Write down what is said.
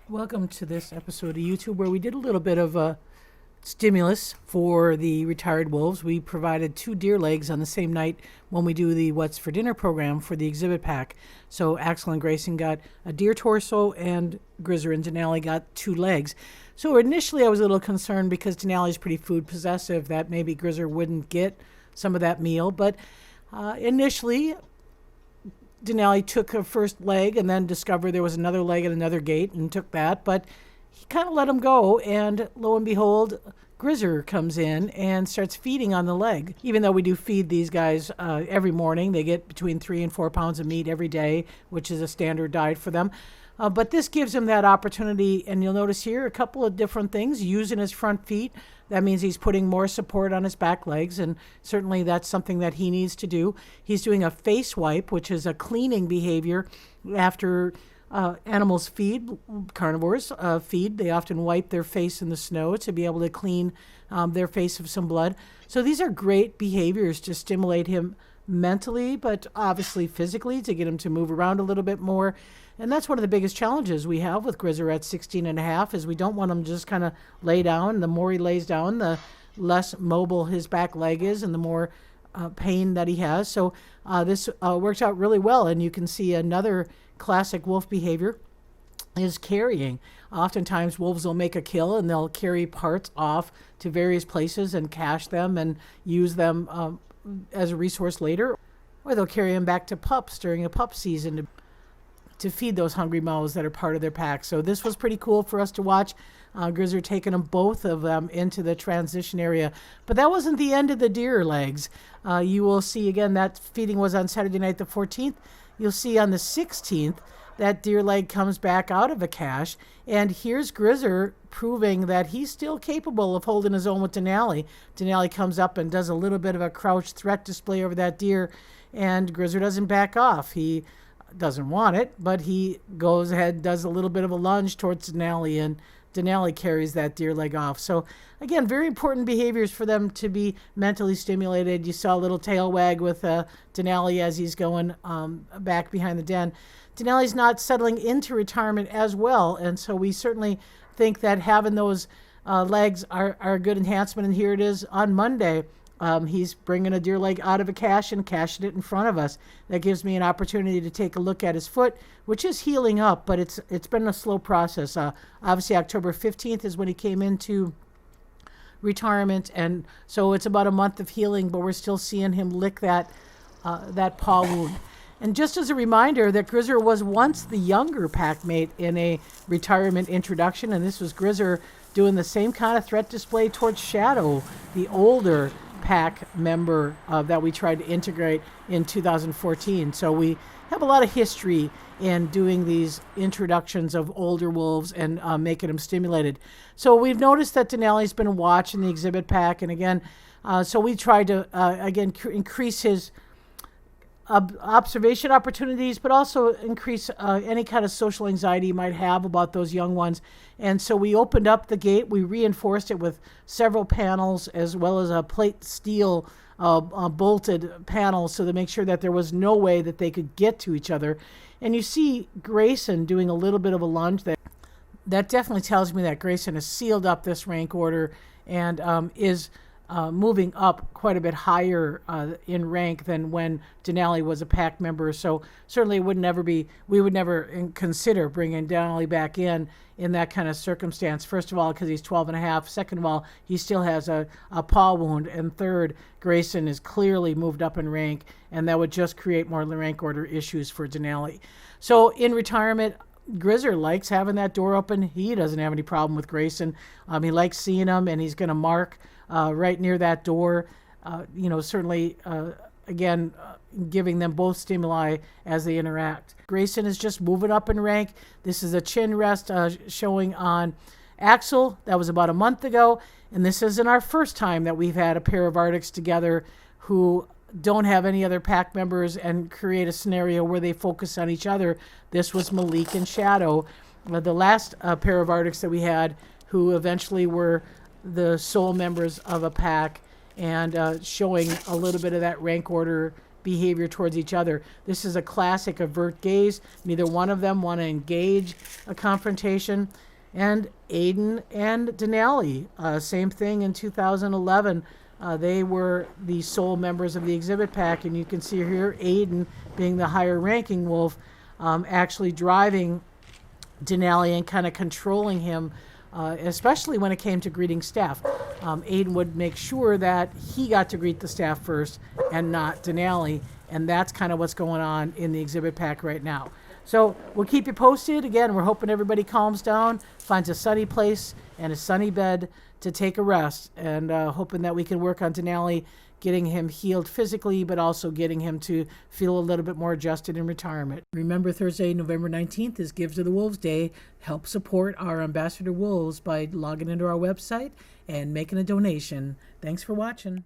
Welcome to this episode of YouTube where we did a little bit of a stimulus for the retired wolves. We provided 2 deer legs on the same night when we do the What's for Dinner program for the exhibit pack. So Axel and Grayson got a deer torso and Grizzer and Denali got 2 legs. So initially I was a little concerned because Denali is pretty food possessive that maybe Grizzer wouldn't get some of that meal. But initially Denali took her first leg and then discovered there was another leg at another gate and took that. But he kind of let him go, and lo and behold, Grizzer comes in and starts feeding on the leg. Even though we do feed these guys every morning, they get between 3 and 4 pounds of meat every day, which is a standard diet for them. But this gives him that opportunity, and you'll notice here a couple of different things. Using his front feet, that means he's putting more support on his back legs, and certainly that's something that he needs to do. He's doing a face wipe, which is a cleaning behavior after animals feed, carnivores feed. They often wipe their face in the snow to be able to clean their face of some blood. So these are great behaviors to stimulate him mentally, but obviously physically, to get him to move around a little bit more. And that's one of the biggest challenges we have with Grizzer at 16 and a half is we don't want him to just kind of lay down. The more he lays down, the less mobile his back leg is and the more pain that he has. So this works out really well. And you can see another classic wolf behavior is carrying. Oftentimes wolves will make a kill and they'll carry parts off to various places and cache them and use them as a resource later. Or they'll carry them back to pups during a pup season to feed those hungry mouths that are part of their pack. So this was pretty cool for us to watch. Grizzer taking them, both of them, into the transition area. But that wasn't the end of the deer legs. You will see, again, that feeding was on Saturday night the 14th. You'll see on the 16th that deer leg comes back out of a cache. And here's Grizzer proving that he's still capable of holding his own with Denali. Denali comes up and does a little bit of a crouched threat display over that deer. And Grizzer doesn't back off. He doesn't want it, but he goes ahead, does a little bit of a lunge towards Denali, and Denali carries that deer leg off. So again, very important behaviors for them to be mentally stimulated. You saw a little tail wag with Denali as he's going back behind the den. Denali's not settling into retirement as well, and so we certainly think that having those legs are a good enhancement. And here it is on Monday. He's bringing a deer leg out of a cache and caching it in front of us. That gives me an opportunity to take a look at his foot, which is healing up, but it's been a slow process. Obviously, October 15th is when he came into retirement, and so it's about a month of healing, but we're still seeing him lick that paw wound. And just as a reminder that Grizzer was once the younger pack mate in a retirement introduction, and this was Grizzer doing the same kind of threat display towards Shadow, the older pack member that we tried to integrate in 2014. So we have a lot of history in doing these introductions of older wolves and making them stimulated. So we've noticed that Denali's been watching the exhibit pack, and again, so we tried to increase his observation opportunities, but also increase any kind of social anxiety you might have about those young ones. And so we opened up the gate. We reinforced it with several panels as well as a plate steel bolted panel so to make sure that there was no way that they could get to each other. And you see Grayson doing a little bit of a lunge there. That definitely tells me that Grayson has sealed up this rank order and is moving up quite a bit higher in rank than when Denali was a pack member. So certainly we would never consider bringing Denali back in that kind of circumstance. First of all, because he's 12 and a half. Second of all, he still has a paw wound. And third, Grayson is clearly moved up in rank, and that would just create more rank order issues for Denali. So in retirement, Grizzer likes having that door open. He doesn't have any problem with Grayson. He likes seeing him, and he's going to mark right near that door. Certainly, again, giving them both stimuli as they interact. Grayson is just moving up in rank. This is a chin rest showing on Axel. That was about a month ago. And this isn't our first time that we've had a pair of Arctics together who don't have any other pack members and create a scenario where they focus on each other. This was Malik and Shadow, the last pair of Arctics that we had, who eventually were the sole members of a pack and showing a little bit of that rank order behavior towards each other. This is a classic avert gaze. Neither one of them want to engage a confrontation. And Aiden and Denali, same thing in 2011. They were the sole members of the exhibit pack, and you can see here Aiden, being the higher ranking wolf, actually driving Denali and kind of controlling him, especially when it came to greeting staff. Aiden would make sure that he got to greet the staff first and not Denali, and that's kind of what's going on in the exhibit pack right now. So we'll keep you posted. Again, we're hoping everybody calms down, finds a sunny place and a sunny bed to take a rest, and hoping that we can work on Denali, getting him healed physically, but also getting him to feel a little bit more adjusted in retirement. Remember, Thursday, November 19th is Give to the Wolves Day. Help support our Ambassador Wolves by logging into our website and making a donation. Thanks for watching.